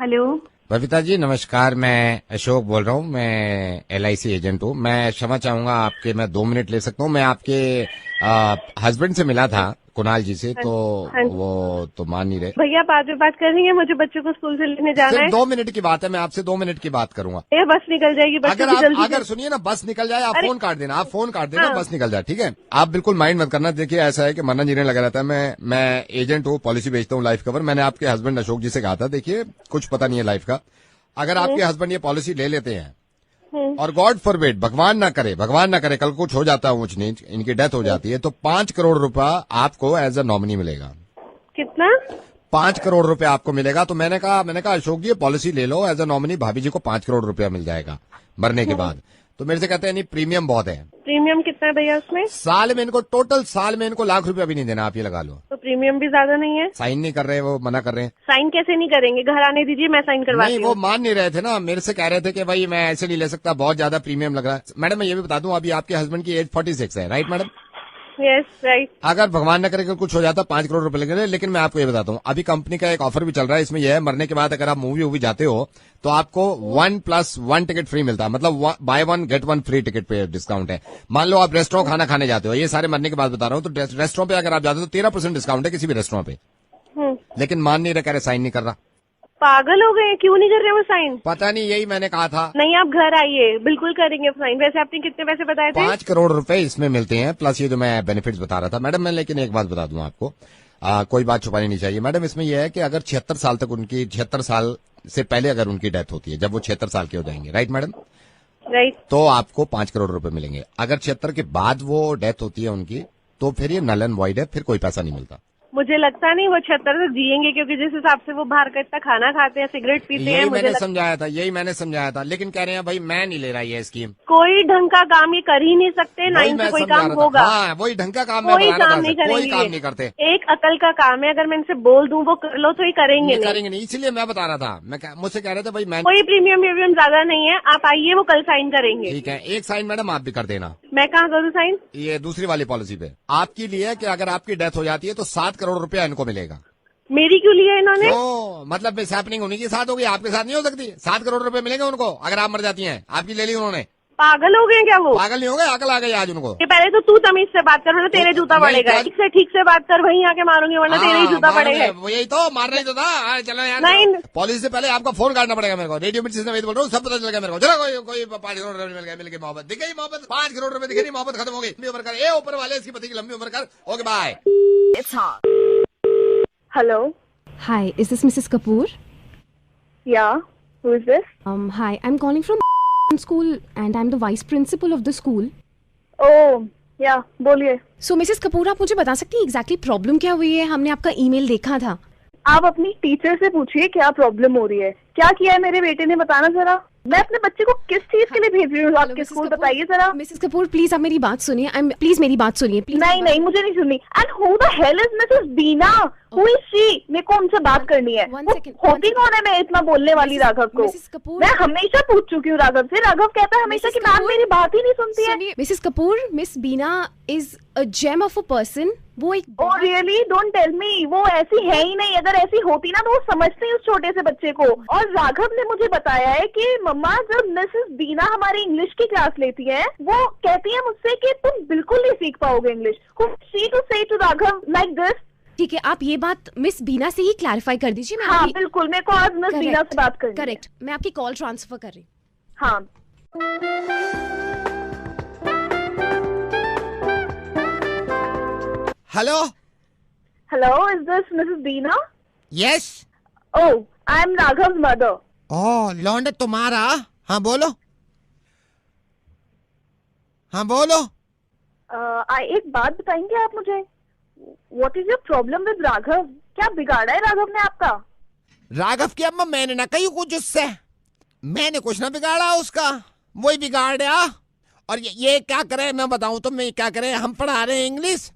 Hello. Babita ji नमस्कार। मैं अशोक बोल रहा हूँ। मैं LIC एजेंट हूँ। मैं क्षमा चाहूंगा आपके, मैं 2 मिनट ले सकता हूँ? मैं आपके हस्बैंड से मिला था, कुणाल जी से, हाँ, तो हाँ। वो तो मान नहीं रहे। भैया बाद में बात कर रही है, मुझे बच्चों को स्कूल से लेने जाना सिर्फ है। 2 मिनट की बात है, मैं आपसे 2 मिनट की बात करूंगा। ये बस निकल जाएगी बच्चों अगर की आप जल्दी से। अगर सुनिए ना, बस निकल जाए, आप अरे फोन काट देना, आप फोन काट देना, हाँ। बस निकल जाए, ठीक है? आप बिल्कुल माइंड मत करना। देखिए ऐसा है कि मरना जीने लगा रहता है। मैं एजेंट हूँ, पॉलिसी बेचता हूँ, लाइफ कवर। मैंने आपके हस्बैंड अशोक जी से कहा था, देखिए कुछ पता नहीं है लाइफ का। अगर हम्म, आपके हस्बैंड ये पॉलिसी ले लेते हैं हम्म, और गॉड फॉरबिड, भगवान ना करे, कल कुछ हो जाता है, ऊंच नीच, इनकी डेथ हो हम्म। जाती है, तो 5 करोड़ रुपया आपको एज अ नॉमिनी मिलेगा। कितना? 5 करोड़ रुपया आपको मिलेगा। तो मैंने कहा अशोक जी ये पॉलिसी ले लो एज अ नॉमिनी, भाभी जी को 5 करोड़ रुपया मिल जाएगा मरने के बाद। तो मेरे से कहते हैं नहीं, प्रीमियम बहुत है। प्रीमियम कितना है भैया उसमें? टोटल साल में इनको ₹1,00,000 भी नहीं देना, आप ये लगा लो। तो प्रीमियम भी ज्यादा नहीं है? साइन नहीं कर रहे, वो मना कर रहे हैं। साइन कैसे नहीं करेंगे? घर आने दीजिए, मैं साइन नहीं, करवाती वो हूँ। मान नहीं रहे थे ना, मेरे से कह रहे थे कि भाई मैं ऐसे नहीं ले सकता, बहुत ज्यादा प्रीमियम लग रहा है। मैडम मैं ये भी बता दूं, अभी आपके हस्बैंड की एज 46 है, राइट मैडम? Yes right. अगर भगवान न करे कि कुछ हो जाता, 5 करोड़ रुपए लगेंगे। लेकिन मैं आपको ये बताता हूँ, अभी कंपनी का एक ऑफर भी चल रहा है। इसमें यह है, मरने के बाद अगर आप मूवी वूवी जाते हो तो आपको 1+1 टिकट फ्री मिलता है। मतलब बाय 1 गेट 1 फ्री टिकट पे डिस्काउंट है। मान लो आप रेस्टोरेंट खाना खाने जाते हो, ये सारे मरने के बाद बता रहा हूँ, तो रेस्टोरेंट पे अगर आप जाते हो तो 13% डिस्काउंट है किसी भी रेस्टोरेंट पे। लेकिन मान नहीं रहा, कह रहे साइन नहीं कर रहा। पागल हो गए, क्यों नहीं कर रहे वो साइन? पता नहीं, यही मैंने कहा था। नहीं आप घर आइए, बिल्कुल करेंगे साइन। वैसे आपने कितने पैसे बताए थे? 5 करोड़ रुपए इसमें मिलते हैं, प्लस ये जो मैं बेनिफिट्स बता रहा था मैडम। मैं लेकिन एक बात बता दूं आपको, कोई बात छुपानी नहीं चाहिए मैडम। इसमें यह है कि अगर 76 साल तक उनकी, 76 साल से पहले अगर उनकी डेथ होती है, जब वो 76 साल के हो जाएंगे, राइट मैडम, राइट। तो आपको 5 करोड़ रुपए मिलेंगे। अगर 76 के बाद वो डेथ होती है उनकी, तो फिर ये नल एंड वॉइड है, फिर कोई पैसा नहीं मिलता। मुझे लगता नहीं वो 76 तक जिएंगे, क्योंकि जिस हिसाब से वो बाहर का इतना खाना खाते हैं, सिगरेट पीते हैं, यही मैंने समझाया था, लेकिन कह रहे हैं भाई मैं नहीं ले रहा ये स्कीम। कोई ढंग का काम ये कर ही नहीं सकते, ना वही इनसे मैं कोई समझा काम रहा था। होगा। हाँ, वही ढंग का काम मैं कोई बता रहा काम था, नहीं कोई करेंगे काम ये। नहीं करते। एक अकल का काम है, अगर मैं इनसे बोल दूं वो कर लो तो ये करेंगे ये नहीं। करेंगे नहीं, इसलिए मैं बता रहा था। मुझसे कह रहे थे भाई मैं, कोई प्रीमियम व्रीमियम ज्यादा नहीं है, आप आइए, वो कल साइन करेंगे। ठीक है, एक साइन मैडम आप भी कर देना। मैं कहाँ करूँ साइन? ये दूसरी वाली पॉलिसी पे आपके लिए है कि अगर आपकी डेथ हो जाती है तो 7 करोड़ रुपया इनको मिलेगा। मेरी क्यों ली है इन्होंने? क्यों? मतलब मिस हैपनिंग उन्हीं के साथ होगी, आपके साथ नहीं हो सकती। 7 करोड़ रुपए मिलेंगे उनको अगर आप मर जाती हैं। आपकी ले ली उन्होंने। पागल हो गए क्या वो? पागल नहीं हो गए, अकल आ गई आज उनको। ये पहले तो तू तमीज से बात कर, वरना तेरे जूता नहीं, पड़ेगा। ठीक से बात कर, वहीं आके मारूंगी, वरना तेरे ही जूता पड़ेगा। यही तो मारना ही तो था। चलो यार, नहीं। पॉलिसी से पहले आपका फोन काटना पड़ेगा मेरे को। रेडियो मिर्ची से बोल रहा हूँ, सब पता चल गया मेरे को। चलो कोई 5 करोड़ रुपए मिल गए, मिल गई मोहब्बत, दिख गई मोहब्बत। 5 करोड़ रुपए दिखे नहीं, मोहब्बत खत्म हो गई। लंबी उम्र कर, ए ऊपर वाले इसकी पति की लंबी उम्र कर। Okay bye. Hello. Hi, is this Mrs. Kapoor? या who is this? Hi, I'm calling from school and I'm the vice principal of the school. ओह या बोलिए। So, Mrs. Kapoor, आप मुझे बता सकती हैं exactly प्रॉब्लम क्या हुई है? हमने आपका ईमेल देखा था। आप अपनी टीचर से पूछिए क्या प्रॉब्लम हो रही है, क्या किया है मेरे बेटे ने, बताना जरा। मैं अपने बच्चे को किस चीज के लिए भेज रही हूँ आपके स्कूल, बताइए जरा। मिसेस कपूर प्लीज आप मेरी बात सुनिए। प्लीज मेरी बात सुनिए प्लीज। नहीं नहीं, मुझे नहीं सुननी। And who the hell is Mrs Bina? Who is she? मेरे को उनसे बात करनी है। One वो second, होती कौन है मैं इतना बोलने वाली राघव को? मिसेस कपूर, मैं हमेशा पूछ चुकी हूँ राघव से। राघव कहता है हमेशा मिसेस कि मैम कपूर, मेरी बात ही नहीं सुनती है। सुनिए Mrs Kapoor, Miss Bina is a gem of a person. वो एक oh really? Don't tell me. वो ऐसी है ही नहीं। अगर ऐसी होती ना तो वो समझती उस छोटे से बच्चे को। और राघव ने मुझे बताया है कि मम्मा जब मिसेस बीना हमारी इंग्लिश की क्लास लेती है, वो कहती है मुझसे कि तुम बिल्कुल नहीं सीख पाओगे इंग्लिश। शी टू से टू राघव लाइक दिस। ठीक है, आप ये बात मिस बीना से ही क्लैरिफाई कर दीजिए। मैं हाँ बिल्कुल, मेरे को आज मिस बीना से बात करनी है। करेक्ट, मैं आपकी कॉल ट्रांसफर कर रही हूँ। हाँ। Hello. Hello, is this Mrs Bina? Yes. Oh, I am Raghav mother. Oh लौंडे तुम्हारा। हाँ बोलो, हाँ बोलो। एक बात बताएंगे आप मुझे? What is your problem with Raghav? क्या बिगाड़ा है राघव ने आपका? राघव की अम्मा मैंने ना कही कुछ उससे, मैंने कुछ ना बिगाड़ा उसका, वही बिगाड़ा। और ये क्या करे मैं बताऊं तो, मैं क्या करे, हम पढ़ा रहे हैं इंग्लिश,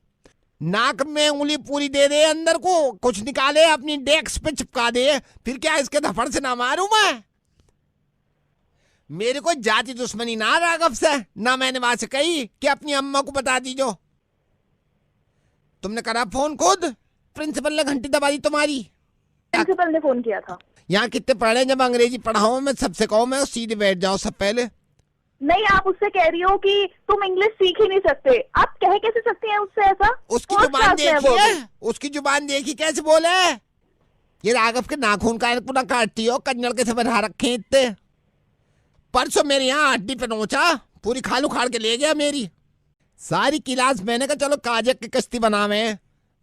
नाक में उंगली पूरी दे दे अंदर को, कुछ निकाले अपनी डेस्क पे चिपका दे, फिर क्या इसके धफड़ से ना मारूं मैं? मेरे को जाति दुश्मनी ना राघव से, ना मैंने वहां से कही कि अपनी अम्मा को बता दीजो। तुमने करा फोन खुद, प्रिंसिपल ने घंटी दबा दी तुम्हारी। प्रिंसिपल ने फोन किया था। यहाँ कितने पढ़े जब अंग्रेजी पढ़ाऊं मैं सबसे कहूँ मैं सीधे बैठ जाओ सब पहले। नहीं, आप उससे कह रही हो कि तुम इंग्लिश सीख ही नहीं सकते। आप कह कैसे सकती हैं उससे ऐसा? उसकी First जुबान class में है वो देखिए, भी। उसकी जुबान देखी कैसे बोले। ये राघव के नाखून का पूरा काटती हो, कन्नड़ के से बना रखे इतने। परसों मेरे यहाँ हड्डी पे नोचा, पूरी खाल उखाड़ के ले गया मेरी सारी क्लास। मैंने कहा चलो काजक की कश्ती बनावे,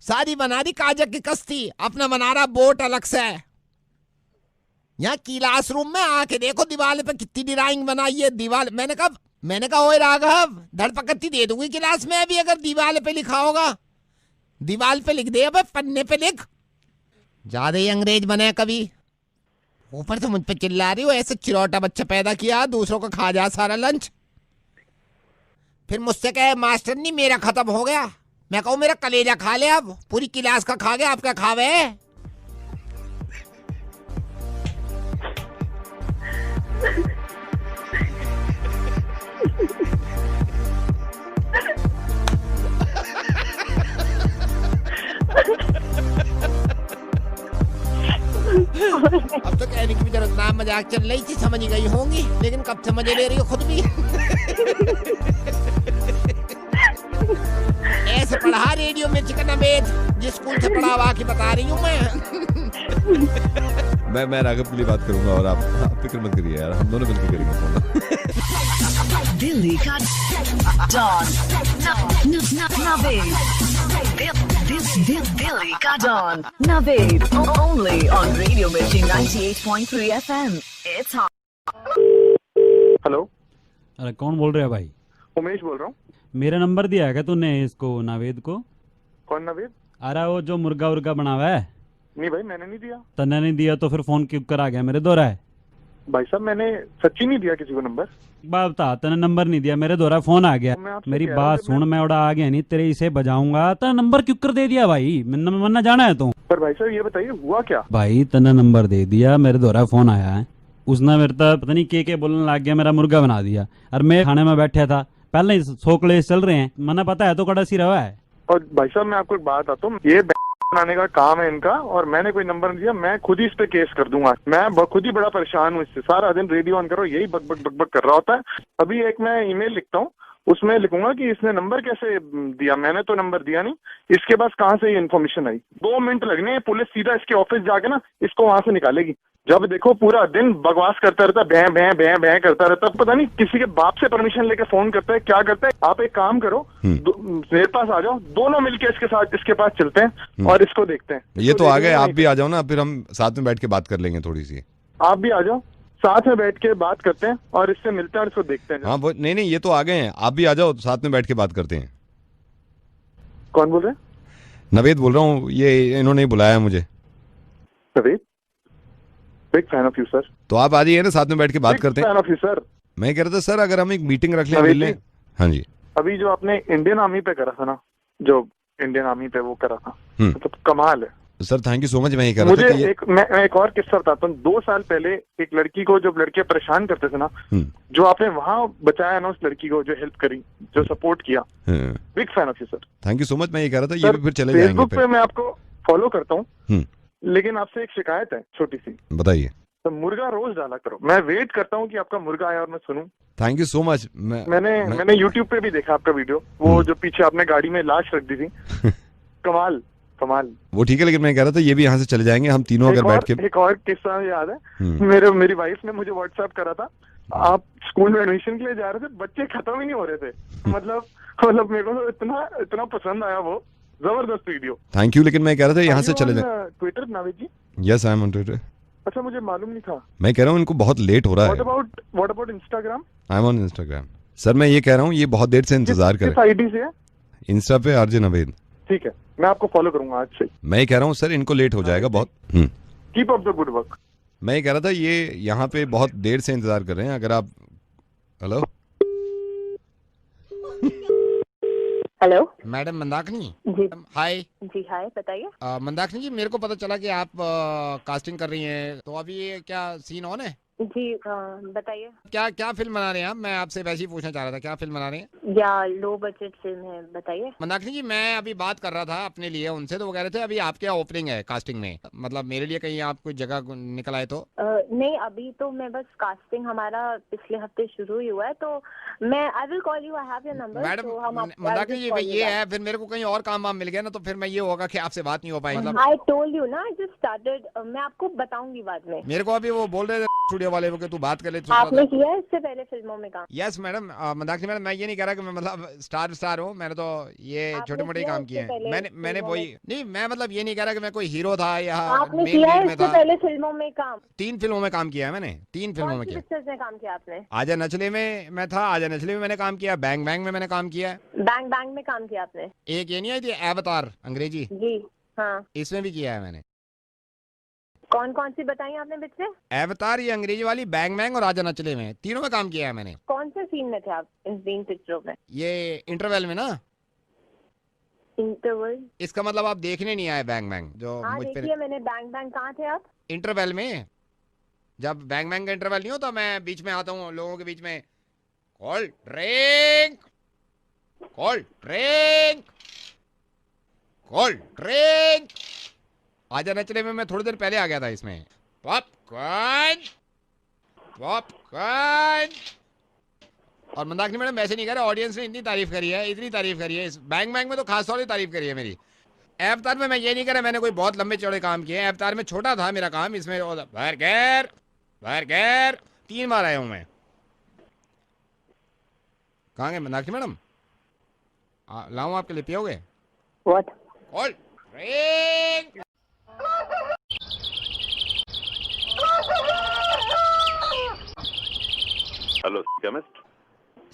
सारी बना दी काजक की कश्ती, अपना बना रहा बोट अलग से। यहाँ क्लास रूम में आके देखो दीवार पे कितनी ड्राइंग बनाई है दीवार। मैंने कहा ओए राघव धड़पकड़ती दे दूंगी क्लास में अभी अगर दीवार पे लिखा होगा। दीवार पे लिख दे, अब पन्ने पे लिख। ज्यादा ही अंग्रेज बने कभी। ऊपर से मुझ पे चिल्ला रही हो, ऐसे चिरौटा बच्चा पैदा किया दूसरों को खा जा सारा लंच। फिर मुझसे कहे मास्टर नहीं मेरा खत्म हो गया। मैं कहूँ मेरा कलेजा खा ले, अब पूरी क्लास का खा गया, आप क्या खावे। अब तो कहने की भी जरूरत ना, मजाक चल रही थी समझ गई होंगी, लेकिन कब से मजे ले रही हो खुद भी। ऐसे पढ़ा रेडियो में चिकन अमेज जिस स्कूल से पढ़ा हुआ की बता रही हूँ मैं राघव के लिए बात करूंगा और आप फिक्र मत करिए यार, हम दोनों मिलकर करेंगे फोन। दिल्ली का डॉन नवेद, दिल्ली का don Naved, only on Radio Mirchi 98.3 FM. It's hot. Hello, अरे कौन बोल रहे हैं भाई? उमेश बोल रहा हूँ। मेरा नंबर दिया है क्या तूने इसको नावेद को? कौन नवेद? अरे वो जो मुर्गा उर्गा बना हुआ है। नहीं भाई मैंने नहीं दिया। तन्ने नहीं दिया तो फिर फोन क्यों कर आ गया मेरे दोहरा है? भाई साहब मैंने सच्ची नहीं दिया किसी को नंबर। बात बता, तने नंबर नहीं दिया, मेरे दोहरा फोन आ गया। मैं आपसे मेरी कह रहा बात हूँ कि सुन, मैं उड़ा आ गया नहीं तेरे इसे बजाऊंगा। तना नंबर क्यों कर दे दिया भाई? मरना जाना है तू? पर भाई साहब ये बताइए हुआ क्या? भाई तना नंबर दे दिया, मेरे दोहरा फोन आया है, उसने मेरे तक पता नहीं के बोलने लग गया, मेरा मुर्गा बना दिया। और मैं खाने में बैठा था, पहले ही 100 क्लेश चल रहे हैं, मना पता है तो कड़ा सी रहा है। और भाई साहब मैं आपको एक बात आता हूँ, ये बनाने का काम है इनका और मैंने कोई नंबर नहीं दिया। मैं खुद ही इस पे केस कर दूंगा। मैं खुद ही बड़ा परेशान हूँ इससे। सारा दिन रेडियो ऑन करो यही बक बक बक बक कर रहा होता है। अभी एक मैं ईमेल लिखता हूँ, उसमें लिखूंगा कि इसने नंबर कैसे दिया, मैंने तो नंबर दिया नहीं, इसके पास कहाँ से ये इन्फॉर्मेशन आई। 2 मिनट लगने हैं, पुलिस सीधा इसके ऑफिस जाके ना इसको वहां से निकालेगी। जब देखो पूरा दिन बकवास करता रहता, भैं भैं भैं भैं करता रहता, पता नहीं किसी के बाप से परमिशन लेके फोन करता है, क्या करता है। आप एक काम करो, मेरे पास आ जाओ, दोनों मिलके इसके पास चलते हैं और इसको देखते हैं। ये तो आ गए, आप भी आ जाओ ना, फिर हम साथ में बैठ के बात कर लेंगे थोड़ी सी। आप भी आ जाओ, साथ में बैठ के बात करते हैं और इससे मिलते हैं और इसको देखते हैं। हाँ वो नहीं ये तो आ गए हैं, आप भी आ जाओ, साथ में बैठ के बात करते हैं। कौन बोल रहे हैं? नवेद बोल रहा हूँ, ये इन्होंने बुलाया मुझे। Naved, big fan of you sir. तो आप आ जाइए ना, साथ में बैठ के बात करते हैं। Fan of you sir. मैं कह रहा था सर अगर हम एक मीटिंग रख लें, नवेद मिल लें। हाँ जी। अभी जो आपने इंडियन आर्मी पे करा था ना, जो इंडियन आर्मी पे वो करा था, मतलब कमाल है sir. Thank you so much. मैं ये कह रहा मुझे था कि मैं एक और किस्सा बताता हूँ। 2 साल पहले एक लड़की को, जब लड़के परेशान करते थे ना, जो आपने वहाँ बचाया ना उस लड़की को, जो हेल्प करी, जो सपोर्ट किया, big fan of you sir. Thank you so much. मैं ये कह रहा था ये भी फिर चले जाएंगे। फेसबुक पे मैं आपको फॉलो करता हूँ, लेकिन आपसे एक शिकायत है छोटी सी। बताइए। तो मुर्गा रोज डाला करो। मैं वेट करता हूँ कि आपका मुर्गा आए और मैं सुनूं। Thank you so much. मैंने YouTube पे भी देखा आपका वीडियो, वो जो पीछे आपने गाड़ी में लाश रख दी थी। कमाल कमाल। वो ठीक है, लेकिन मैं कह रहा था ये भी यहाँ से चले जाएंगे हम तीनों अगर बैठ के। एक और किस्सा याद है, मेरी वाइफ ने मुझे व्हाट्सएप करा था, आप स्कूल में एडमिशन के लिए जा रहे थे, बच्चे खत्म ही नहीं हो रहे थे। मतलब मेरे को तो इतना पसंद आया वो, जबरदस्त वीडियो। Thank you. लेकिन मैं कह रहा था यहाँ से चले जाए। Twitter Naved ji? Yes I am on Twitter. अच्छा, मुझे मालूम नहीं था। मैं कह रहा हूँ इनको बहुत लेट हो रहा है। What about Instagram? I am on Instagram. Sir मैं ये कह रहा हूँ ये बहुत देर से इंतजार कर रहे हैं। आईडी से है? इंस्टा पे आरजे नवेद। ठीक है, मैं आपको फॉलो करूंगा आज से। मैं ये कह रहा हूँ सर इनको लेट हो जाएगा बहुत। Keep up the good work. मैं ये कह रहा था ये यहाँ पे बहुत देर से इंतजार कर रहे हैं, अगर आप। हेलो हेलो मैडम मंदाकिनी जी। हाय। जी हाय, बताइए। मंदाकिनी जी मेरे को पता चला कि आप कास्टिंग कर रही हैं, तो अभी ये क्या सीन ऑन है? जी बताइए। क्या क्या फिल्म बना रहे हैं आप? मैं आपसे वैसे ही पूछना चाह रहा था, क्या फिल्म बना रहे हैं? या लो बजट फिल्म है, बताइए। मंदाकिनी जी, मैं अभी बात कर रहा था अपने लिए उनसे, तो वो कह रहे थे अभी आपके यहाँ ओपनिंग है कास्टिंग में, मतलब मेरे लिए कहीं आप कोई जगह निकल आए तो? नहीं, अभी तो मैं बस कास्टिंग हमारा पिछले हफ्ते शुरू ही हुआ है, तो मैं I will call you, I have your number. Madam Mandakini ji, ये है, फिर मेरे को कहीं और काम वाम मिल गया ना, तो फिर मैं ये होगा कि आपसे बात नहीं हो पाई। मतलब आई टोल्ड यू ना, आई जस्ट स्टार्टेड, मैं आपको बताऊंगी बाद में। मेरे को अभी वो बोल रहे थे स्टूडियो वाले वो कि तू बात कर ले। आपने किया है इससे पहले फिल्मों में काम? यस मैडम, मंदाकिनी मैडम, मैं ये नहीं कह रहा कि मैं मतलब स्टार हूँ, मैंने तो ये छोटे मोटे काम किए हैं। मैंने वही नहीं, मैं मतलब ये नहीं कह रहा कि मैं कोई हीरो था या आपने मेन किया है लीड में इससे था। पहले फिल्मों में काम? 3 फिल्मों में काम किया है मैंने, 3 फिल्मों में कौन सी किया। पिक्चर्स में काम किया आपने? आजा नचले में मैं था, आजा नचले में मैंने काम किया, बैंग बैंग में मैंने काम किया है। बैंग बैंग में काम किया आपने? एक ये नहीं आई थी अवतार अंग्रेजी, जी हाँ। इसमें भी किया है मैंने। कौन कौन सी बताई आपने पिक्चर? अवतार, ये अंग्रेजी वाली, बैंग बैंग और आजा नचले में, तीनों में काम किया है मैंने। कौन से सीन में थे आप इन 3 पिक्चरों में? ये इंटरवल में ना। इंटरवल? इसका मतलब आप देखने नहीं आए बैंग बैंग जो हाँ मुझ पे। देखिए मैंने बैंग बैंग। कहाँ थे आप? इंटरवल में, जब बैंग बैंग का इंटरवल नहीं होता, मैं बीच में आता हूँ लोगों के बीच में, cold drink, cold drink, cold drink. आजा नचले में मैं थोड़ी देर पहले आ गया था इसमें। Popcorn, popcorn. और मंदाकिनी मैडम वैसे नहीं कह रहे, ऑडियंस ने इतनी तारीफ करी है, इतनी तारीफ करी है, इस बैंग बैंग में तो खास तौर से तारीफ करी है मेरी। अवतार में मैं ये नहीं कह रहा मैंने कोई बहुत लंबे चौड़े काम किए, अवतार में छोटा था मेरा काम, इसमें बर्गर बर्गर 3 बार आया हूं मैं। कहाँ गए मंदाकिनी मैडम? लाऊं आपके लिए, पियोगे? What? Cold drink. Hello chemist,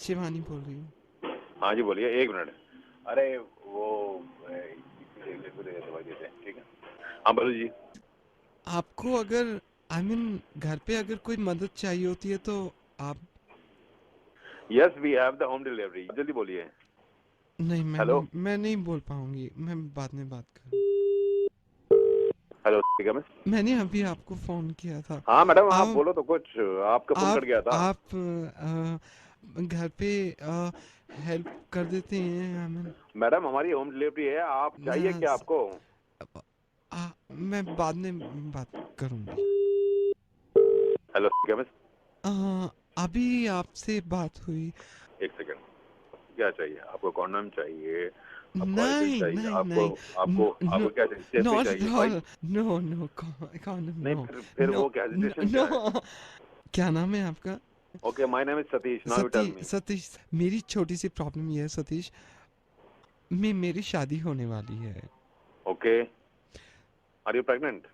Shivani बोल रही हूँ। हाँ जी बोलिए, 1 मिनट। अरे वो दवाई देते हैं, ठीक है? हाँ बोलो जी। आपको अगर घर पे अगर कोई मदद चाहिए होती है तो आप? Yes we have the home delivery, जल्दी बोलिए। नहीं मैं नहीं बोल पाऊंगी, मैं बाद में बात कर। हेलो केमिस्ट, मैंने अभी आपको फोन किया था। हाँ मैडम, आप बोलो तो कुछ, आपका फोन कट गया था। आप घर पे हेल्प कर देते हैं? मैडम हमारी होम डिलीवरी है, आप चाहिए क्या आपको? मैं बाद में बात करूंगी। हेलो केमिस्ट, अभी आपसे बात हुई। 1 सेकंड, क्या चाहिए आपको? कॉन्डम चाहिए? नहीं आपको क्या चाहिए? नो नहीं, फिर वो क्या है? क्या नाम है आपका? Okay, my name is Satish. Now you tell me. Satish, मेरी छोटी सी प्रॉब्लम ये है सतीश, मेरी शादी होने वाली है। Okay, are you pregnant?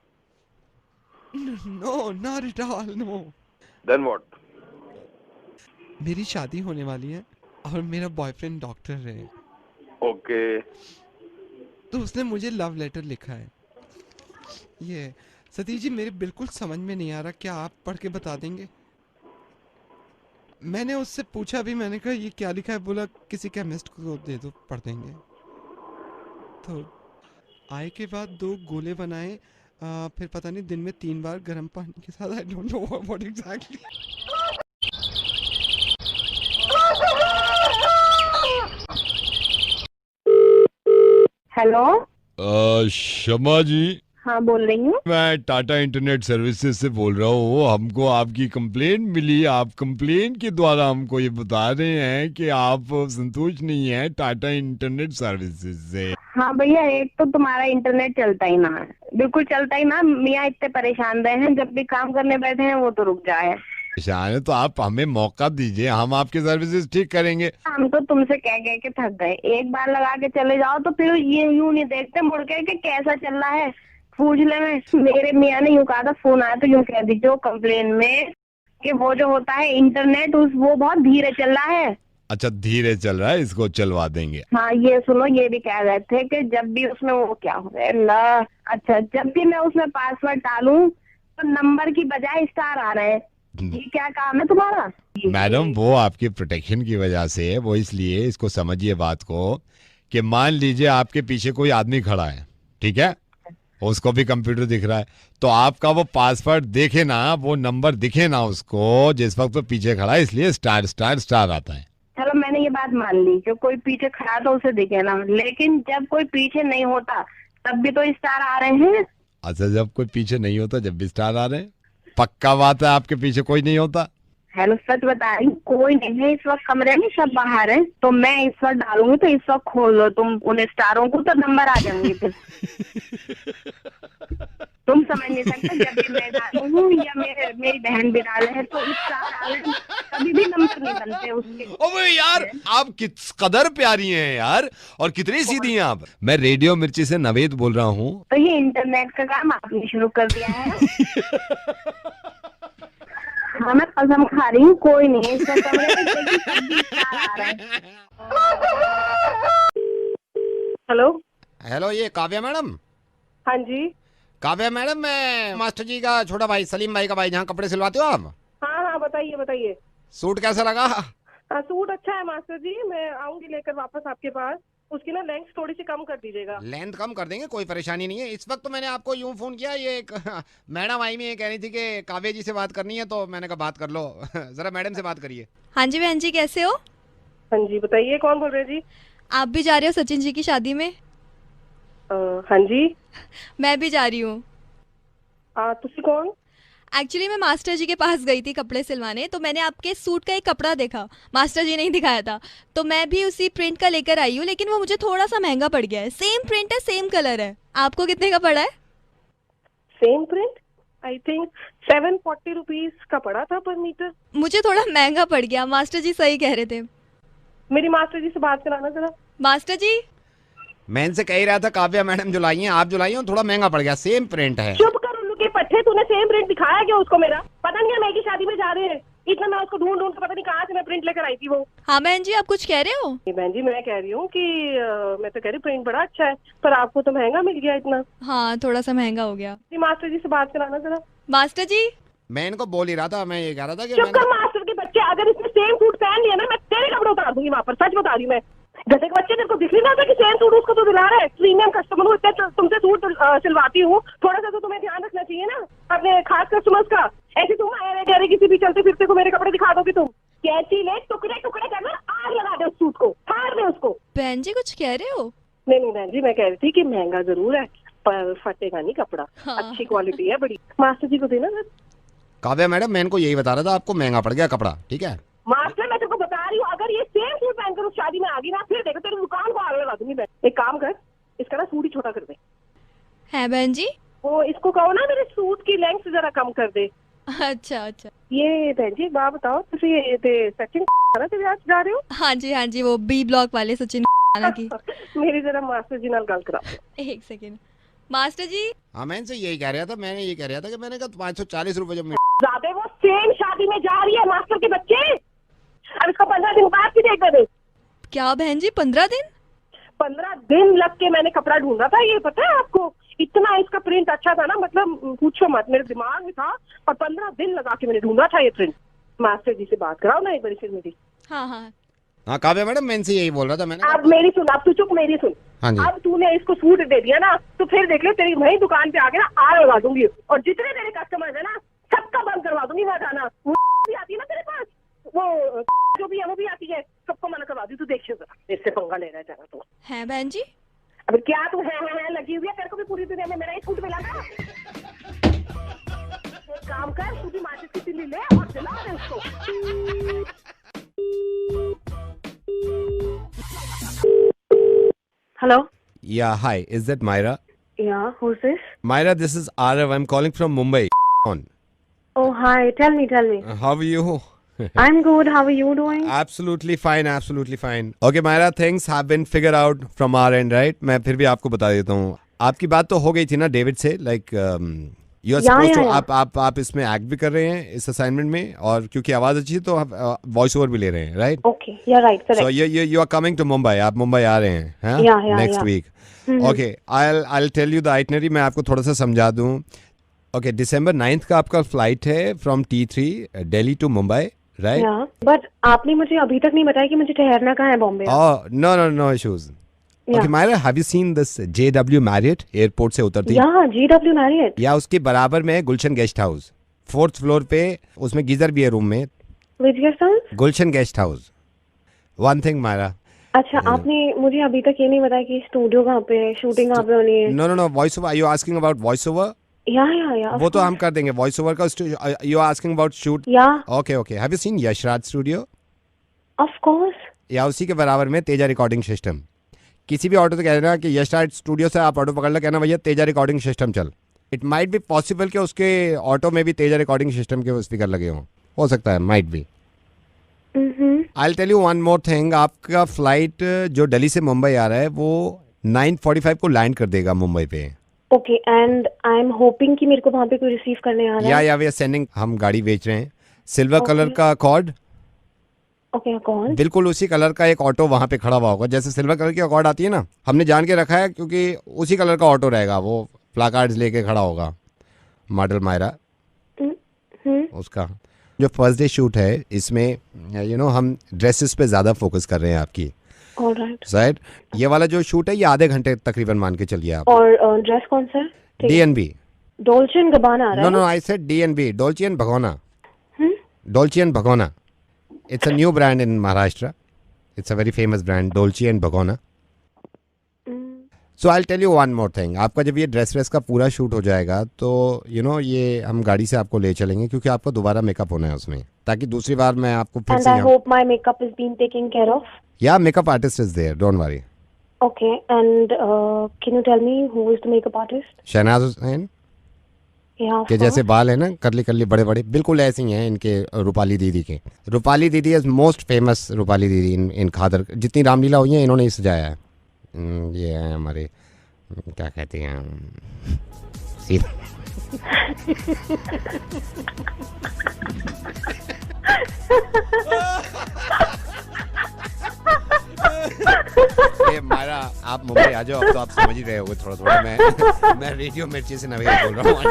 No, not at all, no. Then what? मेरी शादी होने वाली है और मेरा बॉयफ्रेंड डॉक्टर है। ओके, तो उसने मुझे लव लेटर लिखा है। ये सतीश जी मेरे बिल्कुल समझ में नहीं आ रहा, क्या आप पढ़ के बता देंगे? मैंने उससे पूछा भी, मैंने कहा ये क्या लिखा है, बोला किसी केमिस्ट को दे दो, पढ़ देंगे। तो आए के बाद 2 गोले बनाए, फिर पता नहीं दिन में 3 बार गर्म पानी के साथ। I don't know what exactly. Hello Shama ji, हाँ बोल रही हूँ। मैं टाटा इंटरनेट सर्विसेज से बोल रहा हूँ। हमको आपकी कंप्लेन मिली, आप कंप्लेन के द्वारा हमको ये बता रहे हैं कि आप संतुष्ट नहीं है टाटा इंटरनेट सर्विसेज से। हाँ भैया, एक तो तुम्हारा इंटरनेट चलता ही ना है, बिल्कुल चलता ही ना। मियाँ इतने परेशान रहे हैं, जब भी काम करने बैठे हैं वो तो रुक जाए। परेशान है तो आप हमें मौका दीजिए, हम आपके सर्विसेज ठीक करेंगे। हम तो तुमसे कह के थक गए, एक बार लगा के चले जाओ तो फिर ये यूं नहीं देखते मुड़ के कि कैसा चल रहा है, पूछ ले। मेरे मियाँ ने यूं कहा था, फोन आया तो यूं कह दीजिए कंप्लेन में कि वो जो होता है इंटरनेट वो बहुत धीरे चल रहा है। अच्छा, धीरे चल रहा है, इसको चलवा देंगे। हाँ ये सुनो, ये भी कह रहे थे कि जब भी उसमें वो क्या हो रहा है, अच्छा जब भी मैं उसमें पासवर्ड डालूं तो नंबर की बजाय स्टार आ रहे हैं। ये क्या काम है तुम्हारा? मैडम वो आपके प्रोटेक्शन की वजह से है, वो इसलिए, इसको समझिए बात को, कि मान लीजिए आपके पीछे कोई आदमी खड़ा है, ठीक है? उसको भी कंप्यूटर दिख रहा है, तो आपका वो पासवर्ड देखे ना, वो नंबर दिखे ना उसको जिस वक्त वो पीछे खड़ा है, इसलिए स्टार स्टार स्टार आता है। चलो मैंने ये बात मान ली कि कोई पीछे खड़ा तो उसे दिखे ना, लेकिन जब कोई पीछे नहीं होता तब भी तो स्टार आ रहे हैं। अच्छा, जब कोई पीछे नहीं होता जब भी स्टार आ रहे हैं? पक्का बात है आपके पीछे कोई नहीं होता? हेलो, सच बता रही हूँ, कोई नहीं है इस वक्त कमरे में, सब बाहर है। तो मैं इस वक्त डालूंगी तो इस वक्त खोल दो तुम उन स्टारों को, तो नंबर आ जाएंगे फिर। तुम समझ नहीं सकते, जब भी मैं डालू हूँ या मेरी बहन भी डाले है तो स्टार आ रहे हैं, कभी भी नंबर नहीं बनते उसके। ओए यार, आप किस कदर प्यारी हैं यार, और कितनी सीधी हैं आप। मैं रेडियो मिर्ची से नवेद बोल रहा हूँ। तो ये इंटरनेट का काम आपने शुरू कर दिया है। हाँ, मैं कसम खा रही हूँ, कोई नहीं है इस कमरे में, लेकिन सब भी स्टार आ रहे हैं। हेलो हेलो, ये काव्या मैडम? हाँ जी। काव्या मैडम, मैं मास्टर जी का छोटा भाई, सलीम भाई का भाई, जहाँ कपड़े सिलवाते हो आप। हाँ, बताइए बताइए। सूट कैसा लगा? सूट अच्छा है मास्टर जी, मैं आऊंगी लेकर वापस आपके पास। उसकी ना लेंथ थोड़ी सी कम कर दीजिएगा। लेंथ कम कर देंगे, कोई परेशानी नहीं है। इस वक्त तो मैंने आपको यूं फोन किया, ये एक मैडम आई में ये कह रही थी कि काव्या जी से बात करनी है, तो मैंने कहा बात कर लो। जरा मैडम से बात करिए। हाँ जी बहन जी, कैसे हो? हाँ जी बताइए, कौन बोल रहे हैं जी? आप भी जा रहे हो सचिन जी की शादी में? हाँ जी। मैं भी जा रही हूँ। तुसी कौन? एक्चुअली मैं मास्टर जी के पास गई थी कपड़े सिलवाने, तो मैंने आपके सूट का एक कपड़ा देखा, मास्टर जी ने ही दिखाया था, तो मैं भी उसी प्रिंट का लेकर आई हूँ, लेकिन वो मुझे थोड़ा सा महंगा पड़ गया है। सेम प्रिंट है, सेम कलर है। आपको कितने का पड़ा है? Same print I think 740 rupees का पड़ा था पर मीटर। मुझे थोड़ा महंगा पड़ गया। मास्टर जी सही कह रहे थे। मेरी मास्टर जी से बात कराना जरा। मास्टर जी, मैं इनसे कह ही रहा था, काव्या मैडम जो लाई हैं, आप जो लाई हैं, थोड़ा महंगा पड़ गया। सेम प्रिंट है। चुप कर उल्लू के पट्टे, तूने सेम प्रिंट दिखाया क्या उसको? मेरा पता नहीं है, मैं की शादी में जा रहे हैं, इतना मैं उसको ढूंढ के पता नहीं कहाँ से मैं प्रिंट लेकर आई थी वो। हाँ बहन जी, आप कुछ कह रहे हो? बहन जी मैं कह रही हूँ कि मैं तो कह रही प्रिंट बड़ा अच्छा है, पर आपको तो महंगा मिल गया इतना। हाँ, थोड़ा सा महंगा हो गया। मास्टर जी से बात कराना जरा। मास्टर जी, मैं इनको बोल ही रहा था, मैं ये कह रहा था कि चुप कर मास्टर के बच्चे, अगर इसने सेम सूट पहन लिया ना, मैं तेरे कपड़े उतार दूंगी वहाँ पर। सच बता रही हूँ मैं। गधे के बच्चे, तेरे को दिख नहीं रहा था कि सेम सूट उसको तो दिला रहा है? प्रीमियम कस्टमर हूँ, इतने तुमसे सूट सिलवाती हूँ, थोड़ा सा तो तुम्हें ध्यान रखना चाहिए ना अपने खास कस्टमर्स का। ऐसे तुम अरे किसी भी चलते फिरते को मेरे कपड़े दिखा दोगे तुम? कैची ले, टुकड़े टुकड़े करना, आग लगा दे उस सूट को, फाड़ दे उसको। बहन जी कुछ कह रहे हो? नहीं बहन जी, मैं कह रही थी कि महंगा जरूर है पर फटेगा नहीं कपड़ा। हाँ। अच्छी क्वालिटी है बड़ी। मास्टर जी को देना ना। काव्या मैडम, मैं इनको यही बता रहा था, आपको महंगा पड़ गया कपड़ा, ठीक है? मास्टर मैं तेरे को बता रही हूँ, अगर ये सेम सूट पहनकर उस शादी में आ गई ना, फिर देखो तेरी दुकान को आग लगा दूंगी मैं। एक काम कर, इसका ना सूट ही छोटा कर दे। है बहन जी? वो इसको कहो ना मेरे सूट की लेंथ जरा कम कर दे। अच्छा। ये बहन जी एक बात बताओ, तुम ये सचिन तेरे आज जा रहे हो? हाँ जी, वो बी ब्लॉक वाले सचिन की। मेरी जरा मास्टर जी नाल गल कराओ। एक सेकेंड। मास्टर जी। हाँ, मैं इनसे यही कह रहा था, मैंने ये कह रहा था कि मैंने कहा 540 रुपए जब ज्यादा वो सेम शादी में जा रही है मास्टर के बच्चे। अब इसको 15 दिन बाद भी देख दे। क्या बहन जी, 15 दिन? 15 दिन लग के मैंने कपड़ा ढूंढा था, ये पता है आपको? इतना इसका प्रिंट अच्छा था ना, मतलब पूछो मत, मेरे दिमाग में था, और 15 दिन लगा के मैंने ढूंढा था ये प्रिंट। मास्टर जी से बात कराओ ना एक बार फिर मेरी। हाँ काव्या मैडम, मैं इनसे यही बोल रहा था। मैंने अब मेरी सुन, अब तू चुप, मेरी सुन। हाँ जी। अब तूने इसको सूट दे दिया ना, तो फिर देख ले तेरी वही दुकान पे आके ना आग लगा दूंगी, और जितने तेरे कस्टमर है ना सबका बंद करवा दूंगी वहाँ जाना। वो भी आती है ना तेरे पास, वो जो भी है वो भी आती है, सबको मना करवा दी। तू देख जरा, इससे पंगा ले रहा है जरा तो। है बहन जी? अब क्या तू है लगी हुई है? तेरे को भी पूरी दुनिया में मेरा ही सूट मिला था। एक काम कर, तू भी माचिस की तिल्ली ले और जला दे उसको। Hello? Yeah, hi. Is that Myra? Yeah, who's this? Myra, this is Arav. I'm calling from Mumbai. On. Oh, hi. Tell me. How are you? I'm good. How are you doing? Absolutely fine. Okay, Myra, things have been figured out from our end, right? मैं फिर भी आपको बता देता हूँ। आपकी बात तो हो गई थी ना डेविड से, like you are supposed to आप इसमें एक्ट भी कर रहे हैं इस असाइनमेंट में, और क्योंकि आवाज अच्छी है तो आप वॉइस ओवर भी ले रहे हैं, right? Okay, you're right. Correct. So you are coming to Mumbai. आप मुंबई आ रहे हैं, हाँ? Yeah, Next week. Okay, I'll tell you the itinerary. मैं आपको थोड़ा सा समझा दूँ। Okay, December 9th का आपका फ्लाइट है from T3 Delhi to Mumbai, right? Yeah, but आपने मुझे अभी तक नहीं बताया कि मुझे ठहरना कहाँ है Bombay. Oh, no issues. Okay, Myra, have you seen this JW Marriott airport से उतरती? Yeah, GW Marriott. या उसके बराबर में गुलशन गेस्ट हाउस, 4th फ्लोर पे, उसमें गीजर भी है रूम में. Which guest house? Gulshan guest house. One thing, Myra. अच्छा, आपने मुझे अभी तक ये नहीं बताया कि स्टूडियो कहाँ पे है, शूटिंग कहाँ पे होनी है. No. Voice over. Are you asking about voice over? Yeah. वो तो हम कर देंगे. Voice over का you are asking about shoot? Yeah. Okay. Have you seen Yash Raj Studio? Of course. या उसी के बराबर में तेजा रिकॉर्डिंग सिस्टम. किसी भी ऑटो से कह देना कि यश राज स्टूडियो से आप ऑटो पकड़ लो, कहना भैया तेजा रिकॉर्डिंग सिस्टम चल. इट माइट बी पॉसिबल कि उसके ऑटो में भी तेजा रिकॉर्डिंग सिस्टम के स्पीकर लगे हों. हो सकता है, might be. I will tell you one more thing. आपका फ्लाइट जो दिल्ली से मुंबई आ रहा है वो 9:45 को लैंड कर देगा मुंबई पे. Okay, and I am hoping कि मेरे को वहाँ पे कोई रिसीव करने आ रहा है. या वी आर सेंडिंग. हम गाड़ी बेच रहे हैं, सिल्वर कलर का अकॉर्ड. ओके, कौन? बिल्कुल उसी कलर का एक ऑटो वहाँ पे खड़ा हुआ होगा. जैसे सिल्वर कलर की अकॉर्ड आती है ना, हमने जान के रखा है क्योंकि उसी कलर का ऑटो रहेगा. वो प्लाकार्ड्स लेके खड़ा होगा, मॉडल मायरा उसका. जो फर्स्ट डे शूट है इसमें हम ड्रेसेस पे ज़्यादा फोकस कर रहे हैं आपकी. राइट. ये वाला जो शूट है ये आधे घंटे तकरीबन मान के चलिए आप. और ड्रेस कौन सा? DNB. डोल्चे एंड गबाना आ रहा है. No I said DNB, Dolce and भगोना. डोल्चे एंड भगोना. It's a new brand in Maharashtra. It's a very famous brand, Dolce and Gabbana. So I'll tell you one more thing. आपका जब ये dress का पूरा शूट हो जाएगा तो ये हम गाड़ी से आपको ले चलेंगे क्योंकि आपको दोबारा मेकअप होना है उसमें, ताकि दूसरी बार मैं आपको फिर से. And I hope my makeup is being taken care of. Yeah, makeup artist is there. Don't worry. Okay, and can you tell me who is the makeup artist? Shehnaaz Hussain. के जैसे बाल है ना, करली बड़े बड़े, बिल्कुल ऐसे ही हैं इनके. रूपाली दीदी के. रूपाली दीदी इज मोस्ट फेमस. रूपाली दीदी इन खादर जितनी रामलीला हुई है इन्होंने ही सजाया है. ये है हमारे क्या कहते हैं ये मायरा, आप मुंबई आ जाओ. अब तो आप समझ ही रहे होगे थोड़ा. मैं रेडियो मिर्ची से नवेद बोल रहा हूँ.